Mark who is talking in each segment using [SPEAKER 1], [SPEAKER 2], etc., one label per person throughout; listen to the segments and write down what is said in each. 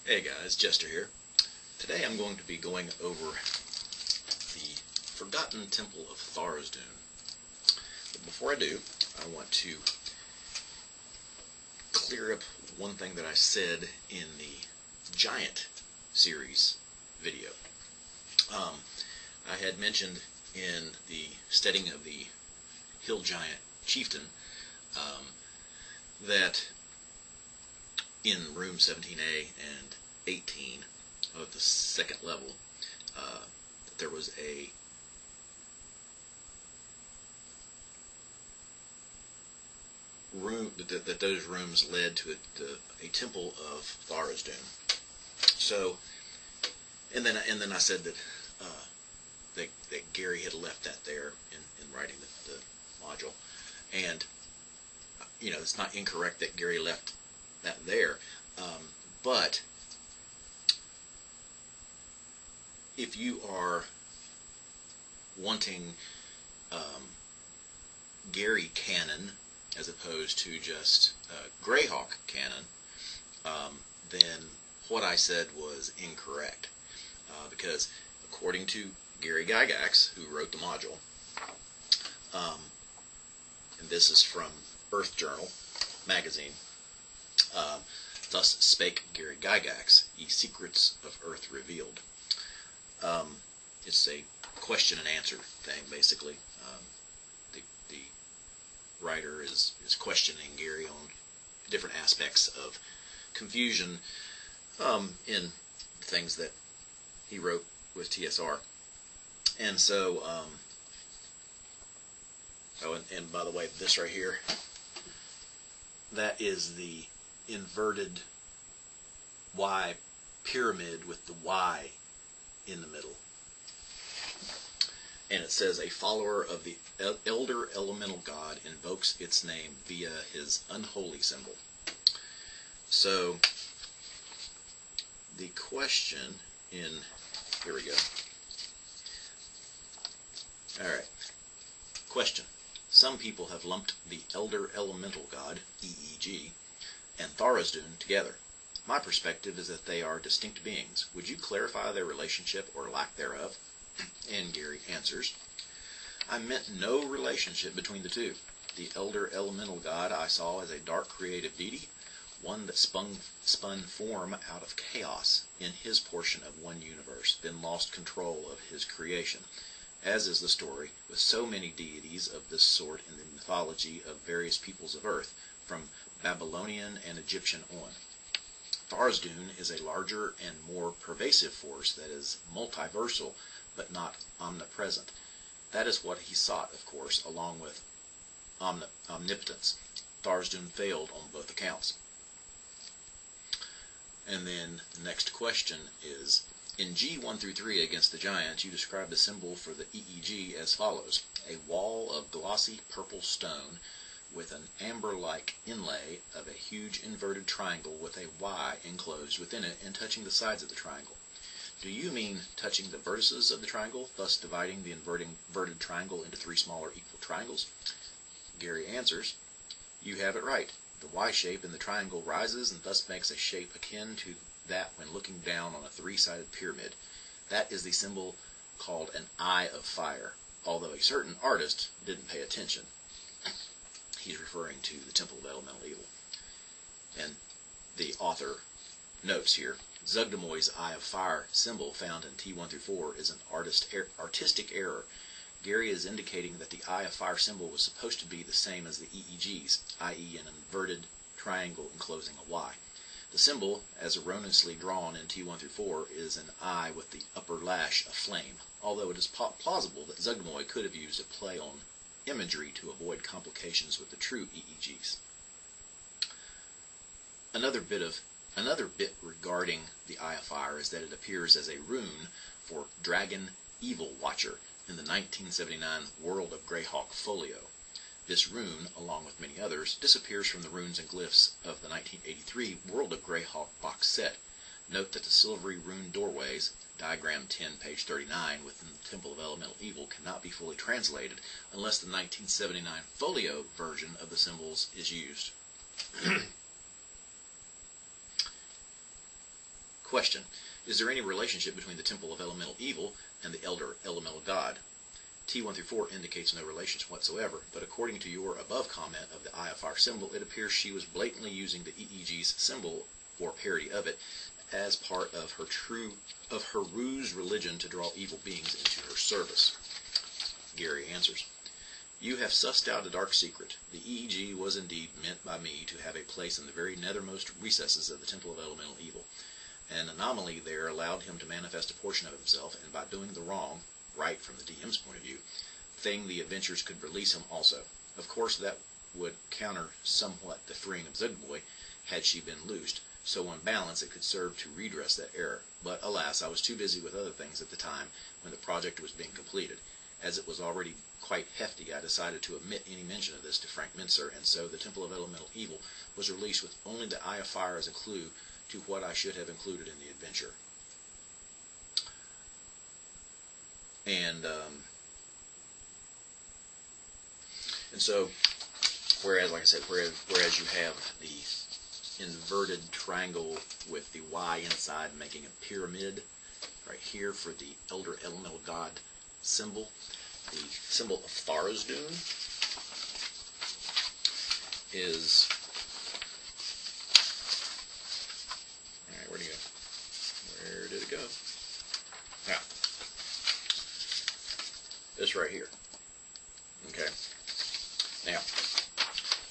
[SPEAKER 1] Hey guys, Jester here. Today I'm going to be going over the Forgotten Temple of Tharizdun. But before I do, I want to clear up one thing that I said in the Giant series video. I had mentioned in the studying of the Hill Giant Chieftain that in room 17A and 18 of the second level, that there was a room, that those rooms led to a temple of Tharizdun. So, and then I said that that Gary had left that there in writing the module, and you know, it's not incorrect that Gary left that there, but if you are wanting Gary canon as opposed to just Greyhawk canon, then what I said was incorrect, because according to Gary Gygax, who wrote the module, and this is from Earth Journal magazine, thus spake Gary Gygax, ye secrets of Earth revealed. It's a question and answer thing, basically. The writer is questioning Gary on different aspects of confusion in things that he wrote with TSR. And so, oh, and by the way, this right here, that is the inverted Y pyramid with the Y in the middle. And it says, a follower of the elder elemental god invokes its name via his unholy symbol. So, the question in, here we go. Alright. Question. Some people have lumped the elder elemental god, EEG, and Tharizdun together. My perspective is that they are distinct beings. Would you clarify their relationship or lack thereof? And Gary answers, I meant no relationship between the two. The elder elemental god I saw as a dark creative deity, one that spun form out of chaos in his portion of one universe, then lost control of his creation, as is the story with so many deities of this sort in the mythology of various peoples of Earth, from Babylonian and Egyptian on. Tharizdun is a larger and more pervasive force that is multiversal, but not omnipresent. That is what he sought, of course, along with omnipotence. Tharizdun failed on both accounts. And then the next question is, in G1 through 3 against the Giants, you describe the symbol for the EEG as follows: a wall of glossy purple stone with an amber-like inlay of a huge inverted triangle with a Y enclosed within it and touching the sides of the triangle. Do you mean touching the vertices of the triangle, thus dividing the inverted triangle into 3 smaller equal triangles? Gary answers, you have it right. The Y shape in the triangle rises and thus makes a shape akin to that when looking down on a 3-sided pyramid. That is the symbol called an Eye of Fire, although a certain artist didn't pay attention. He's referring to the Temple of Elemental Evil. And the author notes here, Zugdamoy's Eye of Fire symbol found in T1 through 4 is an artistic error. Gary is indicating that the Eye of Fire symbol was supposed to be the same as the EEG's, i.e. an inverted triangle enclosing a Y. The symbol, as erroneously drawn in T1 through 4, is an eye with the upper lash of flame, although it is plausible that Zugdamoy could have used a play on imagery to avoid complications with the true EEGs. Another bit regarding the Eye of Fire is that it appears as a rune for Dragon Evil Watcher in the 1979 World of Greyhawk folio. This rune, along with many others, disappears from the runes and glyphs of the 1983 World of Greyhawk box set. Note that the silvery rune doorways, diagram 10, page 39, within the Temple of Elemental Evil cannot be fully translated unless the 1979 folio version of the symbols is used. Question: is there any relationship between the Temple of Elemental Evil and the Elder Elemental God? T1 through 4 indicates no relations whatsoever, but according to your above comment of the Eye of Fire symbol, it appears she was blatantly using the EEG's symbol, or parody of it, as part of her ruse religion to draw evil beings into her service. Gary answers: you have sussed out a dark secret. The EEG was indeed meant by me to have a place in the very nethermost recesses of the Temple of Elemental Evil. An anomaly there allowed him to manifest a portion of himself, and by doing the wrong, right from the DM's point of view, thing, the adventures could release him also. Of course, that would counter somewhat the freeing of Zugboy had she been loosed, so on balance it could serve to redress that error. But alas, I was too busy with other things at the time when the project was being completed. As it was already quite hefty, I decided to omit any mention of this to Frank Mincer, and so the Temple of Elemental Evil was released with only the Eye of Fire as a clue to what I should have included in the adventure. And so, whereas, like I said, whereas you have the inverted triangle with the Y inside making a pyramid right here for the Elder Elemental God symbol, the symbol of Tharizdun is, alright, where'd it go? Where did it go? Yeah. This right here. Okay. Now,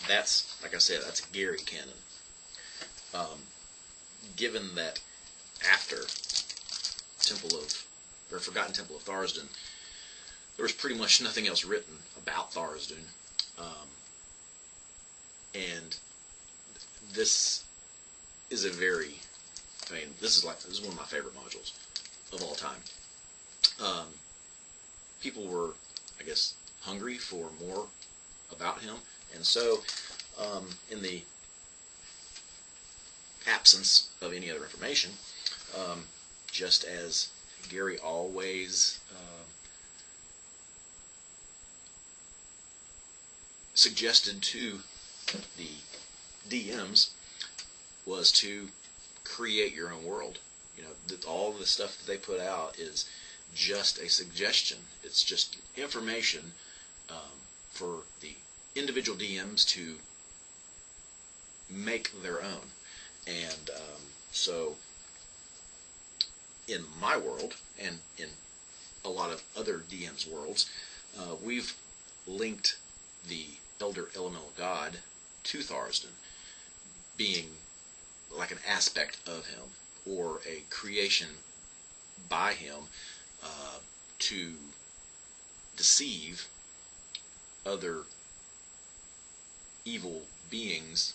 [SPEAKER 1] that's, like I said, that's Gary canon. Given that after Forgotten Temple of Tharizdun, there was pretty much nothing else written about Tharizdun, and this is a very, this is one of my favorite modules of all time. People were, I guess, hungry for more about him, and so in the absence of any other information, just as Gary always suggested to the DMs, was to create your own world. You know, all the stuff that they put out is just a suggestion. It's just information for the individual DMs to make their own. And so in my world, and in a lot of other DMs' worlds, we've linked the Elder Elemental God to Tharizdun, being like an aspect of him, or a creation by him to deceive other evil beings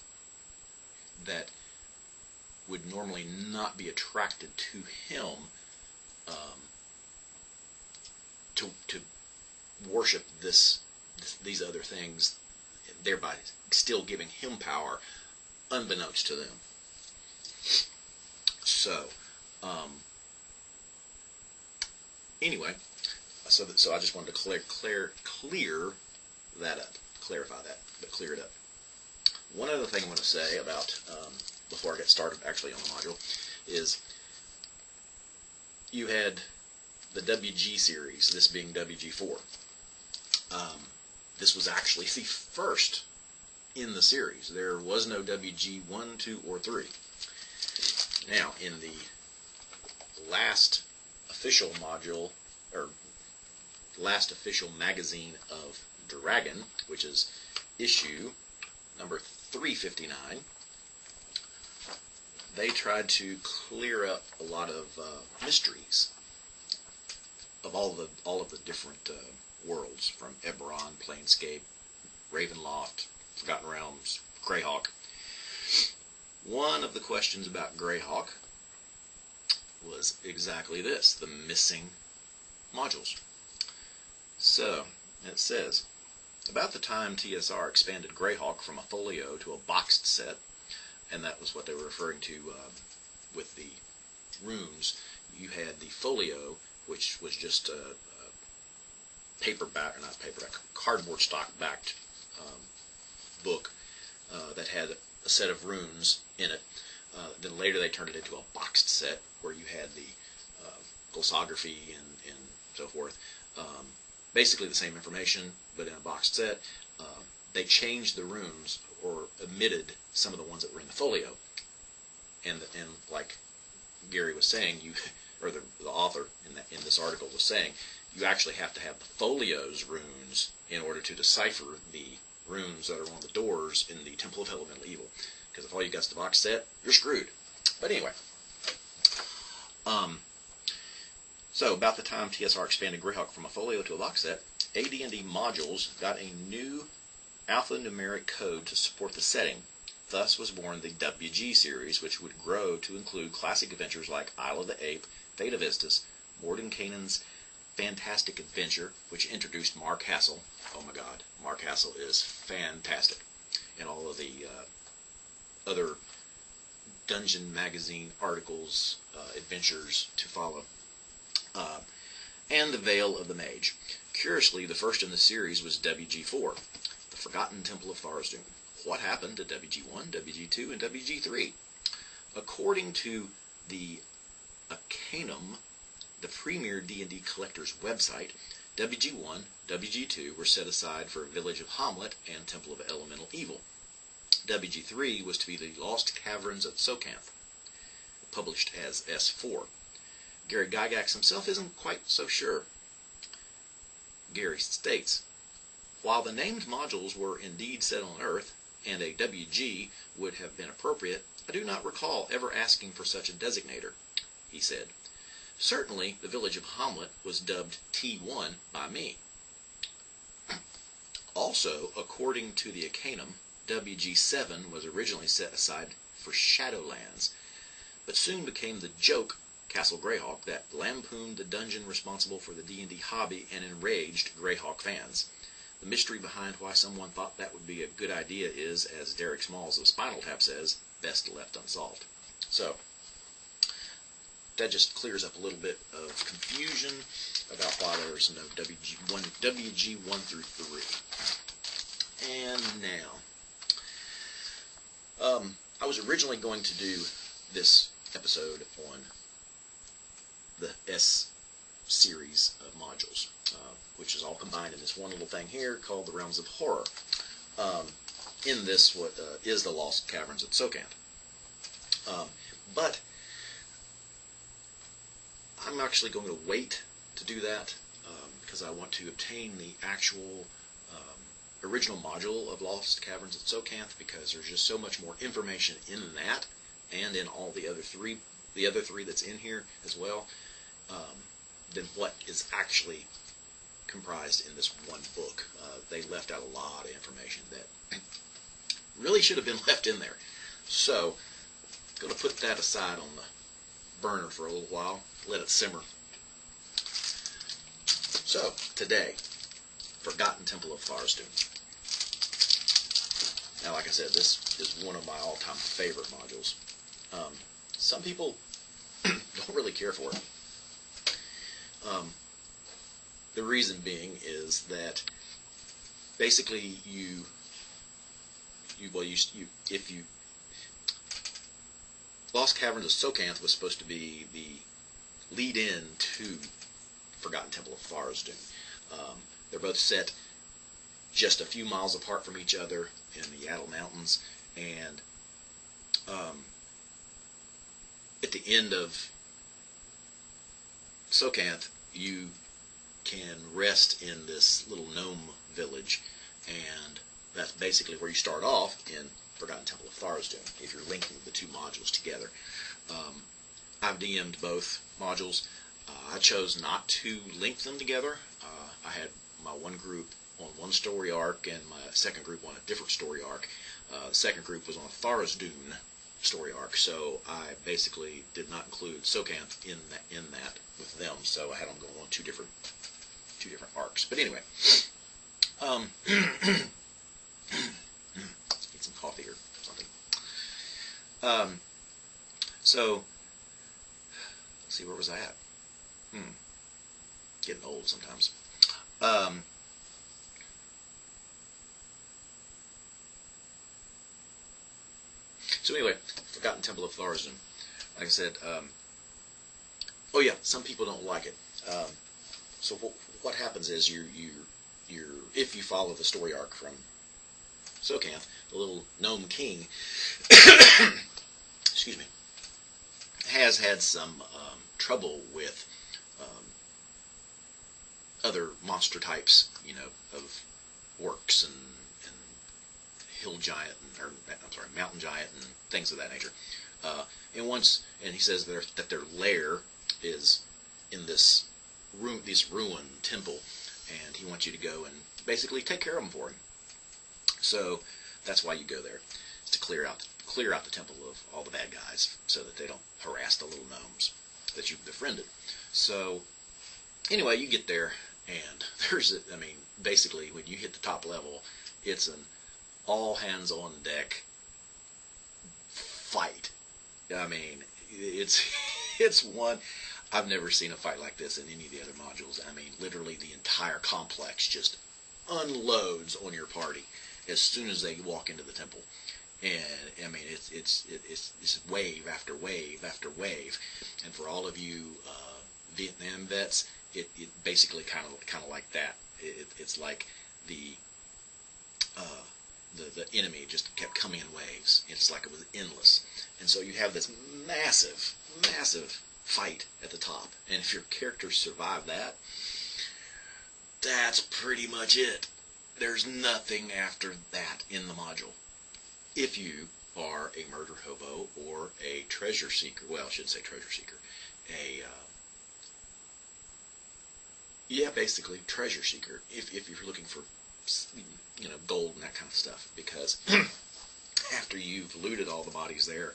[SPEAKER 1] that would normally not be attracted to him, to worship these other things, thereby still giving him power unbeknownst to them. So anyway, so I just wanted to clear that up, clarify that, but clear it up. One other thing I want to say about, before I get started actually on the module, is you had the WG series, this being WG4. This was actually the first in the series. There was no WG1, 2, or 3. Now, in the last official module, or last official magazine of Dragon, which is issue number 359, they tried to clear up a lot of mysteries of all of the different worlds, from Eberron, Planescape, Ravenloft, Forgotten Realms, Greyhawk. One of the questions about Greyhawk was exactly this: the missing modules. So, it says, about the time TSR expanded Greyhawk from a folio to a boxed set, and that was what they were referring to with the runes. You had the folio, which was just a cardboard stock backed book that had a set of runes in it. Then later they turned it into a boxed set where you had the glossography and so forth. Basically the same information, but in a boxed set. They changed the runes or omitted some of the ones that were in the folio. And like Gary was saying, or the author in this article was saying, you actually have to have the folio's runes in order to decipher the runes that are on the doors in the Temple of Elemental Evil. Because if all you got is the box set, you're screwed. But anyway, so about the time TSR expanded Greyhawk from a folio to a box set, AD&D modules got a new alphanumeric code to support the setting. Thus was born the WG series, which would grow to include classic adventures like Isle of the Ape, Fate of Istis, Mordenkainen's Fantastic Adventure, which introduced Mark Hassel. Oh my God, Mark Hassel is fantastic. And all of the other Dungeon Magazine articles, adventures to follow. And the Veil of the Mage. Curiously, the first in the series was WG4, the Forgotten Temple of Tharizdun. What happened to WG1, WG2, and WG3? According to the Arcanum, the premier D&D collector's website, WG1, WG2 were set aside for Village of Hamlet and Temple of Elemental Evil. WG3 was to be the Lost Caverns of Socanth, published as S4. Gary Gygax himself isn't quite so sure. Gary states, while the named modules were indeed set on Earth, and a WG would have been appropriate, I do not recall ever asking for such a designator, he said. Certainly, the village of Hamlet was dubbed T1 by me. Also, according to the Arcanum, WG7 was originally set aside for Shadowlands, but soon became the joke Castle Greyhawk that lampooned the dungeon responsible for the D&D hobby and enraged Greyhawk fans. The mystery behind why someone thought that would be a good idea is, as Derek Smalls of Spinal Tap says, best left unsolved. So, that just clears up a little bit of confusion about why there's no WG1 through 3. And now, I was originally going to do this episode on the S series of modules, which is all combined in this one little thing here called the Realms of Horror. In this, what is the Lost Caverns of Socanth. But I'm actually going to wait to do that because I want to obtain the actual original module of Lost Caverns of Socanth, because there's just so much more information in that and in all the other three that's in here as well, than what is actually comprised in this one book. They left out a lot of information that really should have been left in there. So, I'm going to put that aside on the burner for a little while, let it simmer. So, today, Forgotten Temple of Tharizdun. Now, like I said, this is one of my all-time favorite modules. Some people don't really care for it. The reason being is that basically Lost Caverns of Socanth was supposed to be the lead-in to Forgotten Temple of Tharizdun. They're both set just a few miles apart from each other in the Yaddle Mountains, and at the end of Socanth, you can rest in this little gnome village, and that's basically where you start off in Forgotten Temple of Tharizdun, if you're linking the two modules together. I've DM'd both modules. I chose not to link them together. I had my one group on one story arc and my second group on a different story arc. The second group was on a Tharizdun story arc, so I basically did not include Socanth in that with them, so I had them going on two different arcs. But anyway, get some coffee or something. So let's see, where was I at? Getting old sometimes. So anyway, Forgotten Temple of Tharizdun. Like I said, oh yeah, some people don't like it. So what happens is if you follow the story arc from Sokan, the little gnome king, excuse me, has had some trouble with other monster types, of orcs and hill giant, mountain giant, and things of that nature. And he says that their lair is in this ruined temple, and he wants you to go and basically take care of them for him. So that's why you go there, is to clear out the temple of all the bad guys, so that they don't harass the little gnomes that you've befriended. So anyway, you get there, and basically when you hit the top level, it's an all hands on deck fight. It's one. I've never seen a fight like this in any of the other modules. Literally the entire complex just unloads on your party as soon as they walk into the temple, and it's wave after wave after wave. And for all of you Vietnam vets, it basically kind of like that. It's like the enemy just kept coming in waves. It's like it was endless. And so you have this massive fight at the top. And if your characters survive that, that's pretty much it. There's nothing after that in the module. If you are a murder hobo or a treasure seeker, well, I shouldn't say treasure seeker, basically treasure seeker, if you're looking for gold and that kind of stuff, because after you've looted all the bodies there,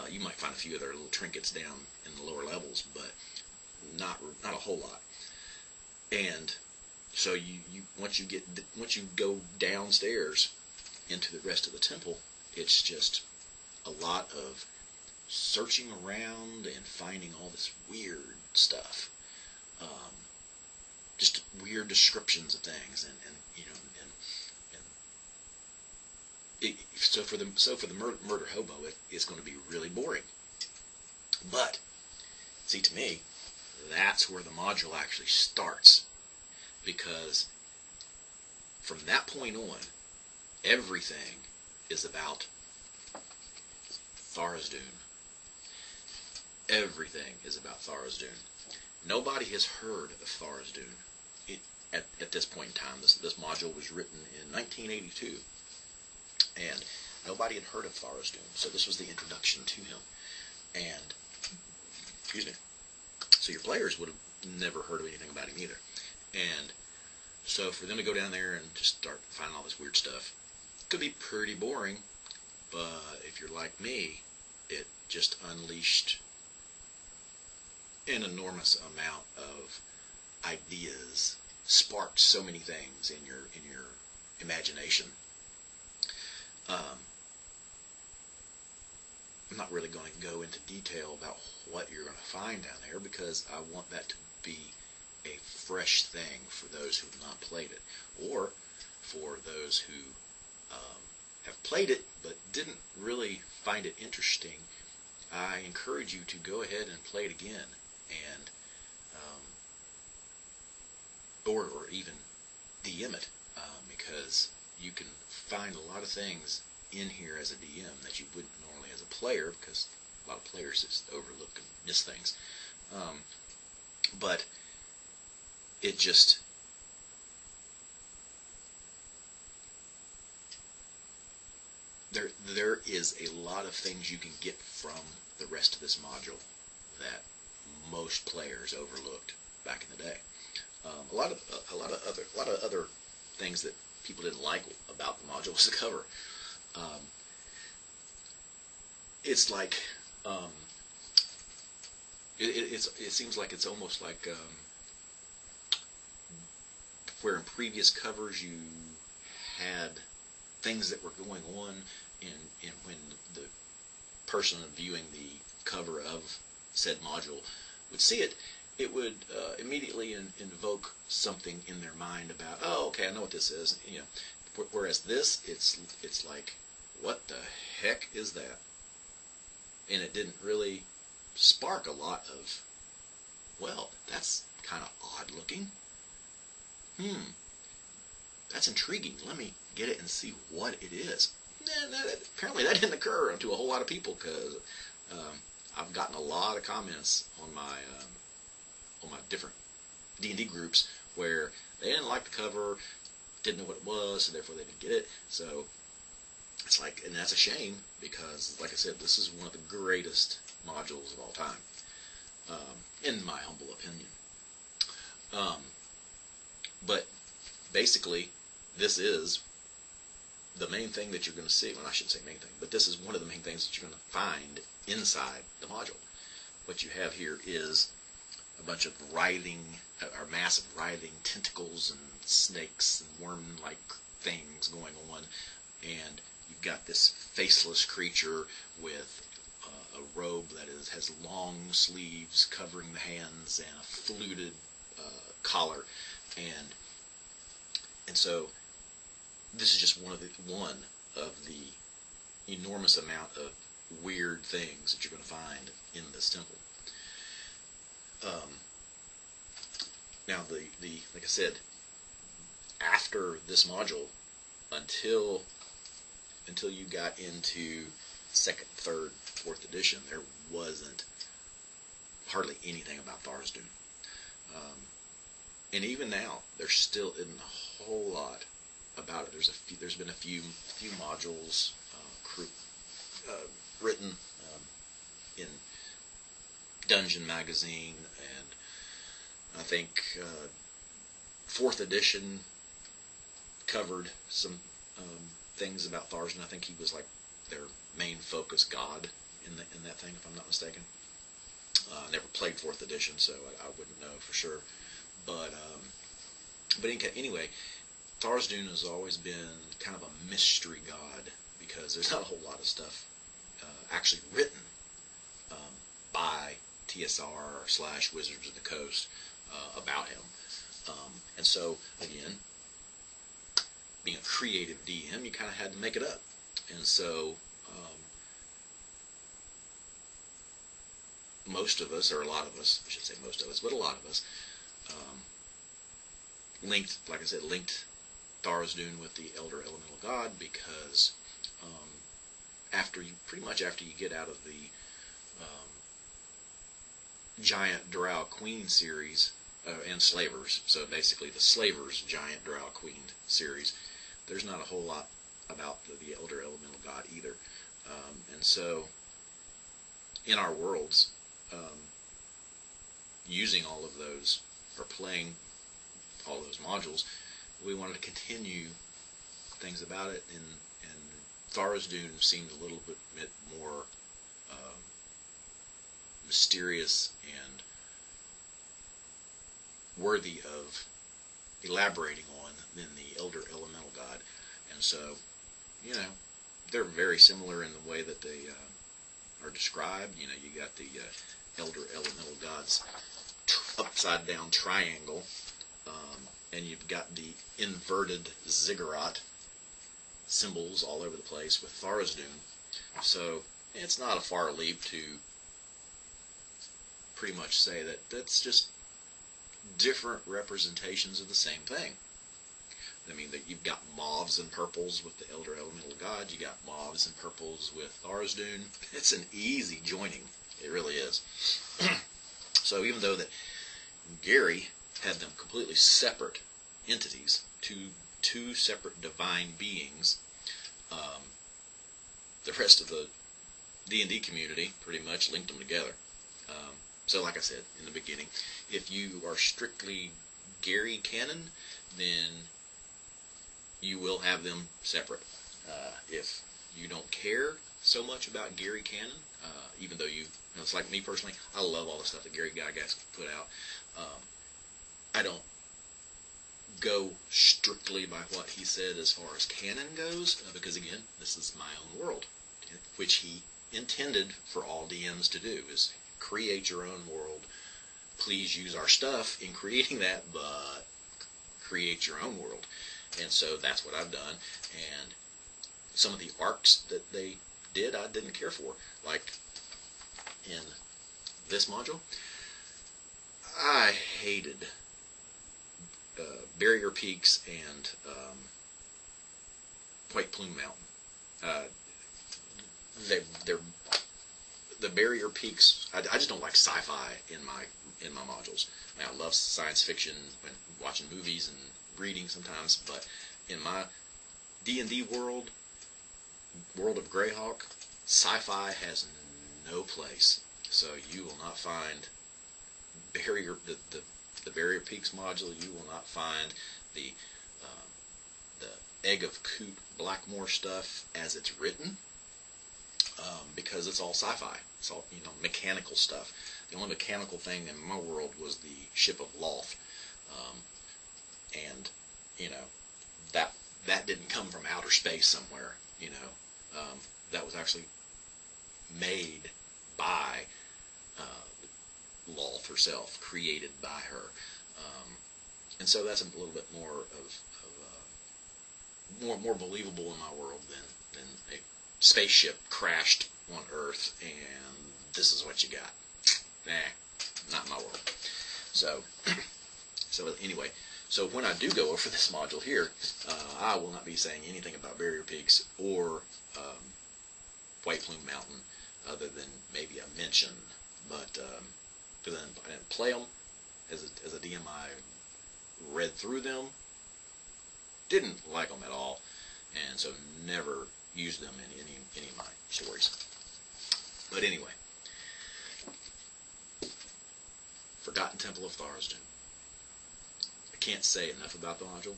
[SPEAKER 1] you might find a few other little trinkets down in the lower levels, but not a whole lot. And so once you go downstairs into the rest of the temple, it's just a lot of searching around and finding all this weird stuff, just weird descriptions of things, so for the murder hobo, it's going to be really boring. But see, to me, that's where the module actually starts, because from that point on, everything is about Tharizdun. Everything is about Tharizdun. Nobody has heard of Tharizdun at this point in time. This module was written in 1982, and nobody had heard of Tharizdun, so this was the introduction to him. And, excuse me, so your players would have never heard of anything about him either. And so for them to go down there and just start finding all this weird stuff could be pretty boring, but if you're like me, it just unleashed an enormous amount of ideas, sparked so many things in your imagination. I'm not really going to go into detail about what you're going to find down there, because I want that to be a fresh thing for those who have not played it, or for those who have played it but didn't really find it interesting. I encourage you to go ahead and play it again, and or even DM it, because you can find a lot of things in here as a DM that you wouldn't normally as a player, because a lot of players just overlook and miss things. But it just, there is a lot of things you can get from the rest of this module that most players overlooked back in the day. A lot of other things that people didn't like about the module was the cover. It's like it seems like it's almost like where in previous covers you had things that were going on, and when the person viewing the cover of said module would see it, it would immediately invoke something in their mind about, oh, okay, I know what this is. Whereas this, it's like, what the heck is that? And it didn't really spark a lot of, well, that's kind of odd looking. That's intriguing. Let me get it and see what it is. Apparently that didn't occur to a whole lot of people, because I've gotten a lot of comments on my different D&D groups where they didn't like the cover, didn't know what it was, so therefore they didn't get it. So it's like, and that's a shame, because, like I said, this is one of the greatest modules of all time, in my humble opinion. But basically, this is the main thing that you're going to see. Well, I shouldn't say main thing, but this is one of the main things that you're going to find inside the module. What you have here is a bunch of writhing, or massive writhing tentacles and snakes and worm-like things going on, and you've got this faceless creature with a robe that has long sleeves covering the hands and a fluted collar, and so this is just one of the enormous amount of weird things that you're going to find in this temple. Now, like I said, after this module, until you got into 2nd, 3rd, 4th edition, there wasn't hardly anything about Tharizdun. And even now, there still isn't a whole lot about it. There's been a few modules written in Dungeon Magazine, and I think 4th edition covered some things about Tharizdun. I think he was like their main focus god in that thing, if I'm not mistaken. I never played 4th edition, so I wouldn't know for sure. But anyway, Tharizdun has always been kind of a mystery god, because there's not a whole lot of stuff actually written by TSR / Wizards of the Coast about him. And so, again, being a creative DM, you kind of had to make it up. And so, most of us, or a lot of us, I should say most of us, but a lot of us, linked Tharizdun with the Elder Elemental God, because after you get out of the Giant Drow Queen series and Slavers, so basically the Slavers Giant Drow Queen series, there's not a whole lot about the Elder Elemental God either. And so, in our worlds, using all of those, or playing all of those modules, we wanted to continue things about it, and Tharizdun seemed a little bit more mysterious and worthy of elaborating on than the Elder Elemental God. And so, they're very similar in the way that they are described. You got the Elder Elemental God's upside down triangle, and you've got the inverted ziggurat symbols all over the place with Tharizdun. So it's not a far leap to pretty much say that that's just different representations of the same thing. I mean, that you've got mauves and purples with the Elder Elemental God, you got mauves and purples with Tharizdun. It's an easy joining. It really is. So even though that Gary had them completely separate entities, two separate divine beings, the rest of the D&D community pretty much linked them together. So like I said in the beginning, if you are strictly Gary canon, then you will have them separate. If you don't care so much about Gary canon, even though it's like me personally, I love all the stuff that Gary Gygax put out. I don't go strictly by what he said as far as canon goes, because again, this is my own world, which he intended for all DMs to do, is create your own world. Please use our stuff in creating that, but create your own world. And so that's what I've done. And some of the arcs that they did, I didn't care for. Like in this module, I hated Barrier Peaks and White Plume Mountain. They're the Barrier Peaks. I just don't like sci-fi in my modules. I mean, I love science fiction and watching movies and reading sometimes, but in my D&D world of Greyhawk, sci-fi has no place. So you will not find the Barrier Peaks module. You will not find the Egg of Coot Blackmore stuff as it's written, because it's all sci-fi. It's all, mechanical stuff. The only mechanical thing in my world was the ship of Loth, and that didn't come from outer space somewhere. That was actually made by Loth herself, created by her, and so that's a little bit more more believable in my world than a spaceship crashed on Earth and this is what you got. Nah, not my world. So anyway, so when I do go over this module here, I will not be saying anything about Barrier Peaks or White Plume Mountain, other than maybe a mention. But then I didn't play them as a DM. I read through them, didn't like them at all, and so never used them in any of my stories. But anyway, Forgotten Temple of Tharizdun. I can't say enough about the module.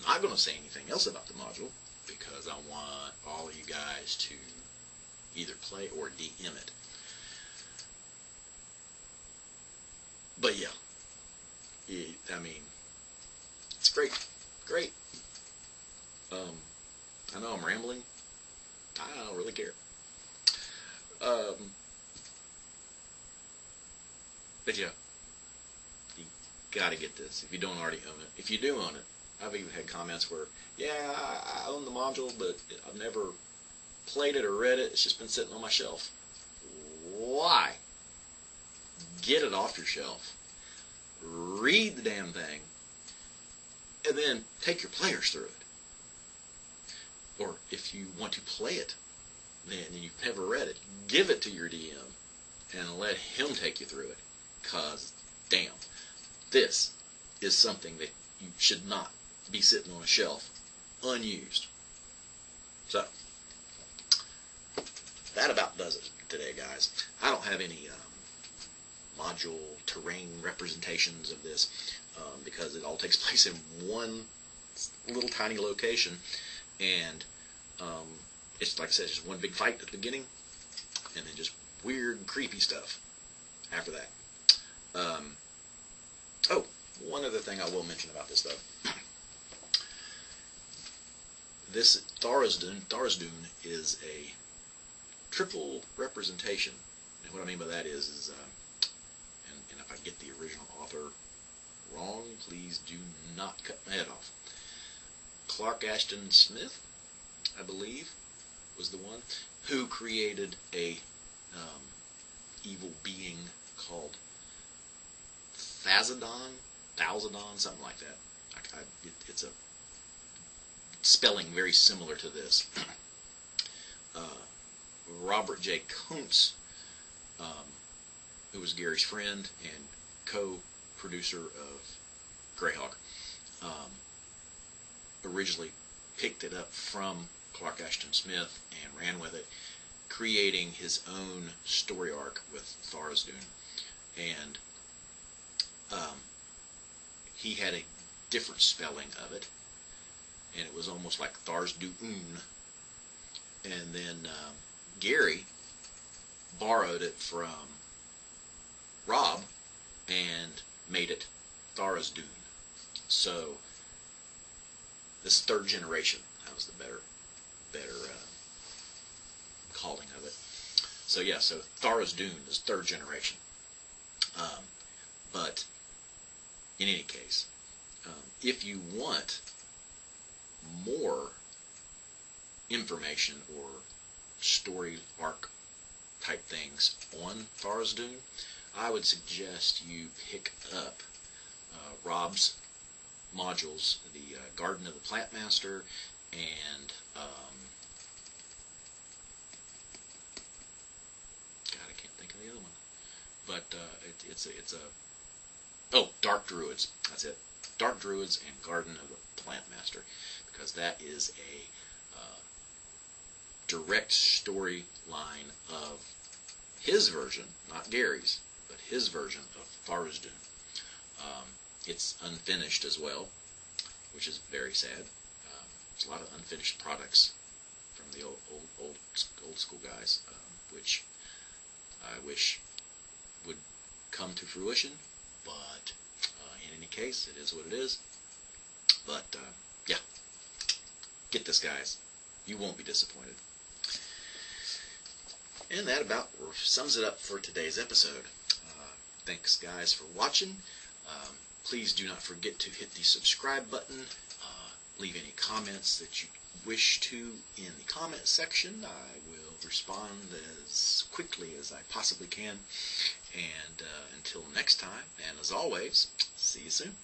[SPEAKER 1] I'm not going to say anything else about the module because I want all of you guys to either play or DM it. But yeah, I mean, it's great. I know I'm rambling. I don't really care. But yeah, you gotta get this if you don't already own it. If you do own it, I've even had comments where, yeah, I own the module, but I've never played it or read it. It's just been sitting on my shelf. Why? Get it off your shelf. Read the damn thing, and then take your players through it. Or if you want to play it, then and you've never read it, give it to your DM and let him take you through it. Because, damn, this is something that you should not be sitting on a shelf unused. So, that about does it today, guys. I don't have any module terrain representations of this because it all takes place in one little tiny location, and it's, like I said, just one big fight at the beginning and then just weird creepy stuff after that. Oh, one other thing I will mention about this though. This Tharizdun is a triple representation, and what I mean by that is and if I get the original author wrong, please do not cut my head off. Clark Ashton Smith, I believe, was the one who created a evil being called Tharizdun, something like that. It's a spelling very similar to this. Robert J. Kuntz, who was Gary's friend and co-producer of Greyhawk, originally picked it up from Clark Ashton Smith and ran with it, creating his own story arc with Tharizdun. And he had a different spelling of it, and it was almost like Tharizdun. And then Gary borrowed it from Rob and made it Tharizdun. So this third generation, that was the better calling of it. So yeah, so Tharizdun is third generation. But in any case, if you want more information or story arc type things on Tharizdun, I would suggest you pick up Rob's modules, the Garden of the Plant Master, and God, I can't think of the other one. But it's a Dark Druids. That's it. Dark Druids and Garden of the Plant Master, because that is a direct storyline of his version, not Gary's, but his version of Tharizdun. It's unfinished as well, which is very sad. There's a lot of unfinished products from the old school guys, which I wish would come to fruition, but in any case, it is what it is. But yeah, get this, guys. You won't be disappointed. And that about sums it up for today's episode. Thanks, guys, for watching. Please do not forget to hit the subscribe button. Leave any comments that you wish to in the comment section. I will respond as quickly as I possibly can. And until next time, and as always, see you soon.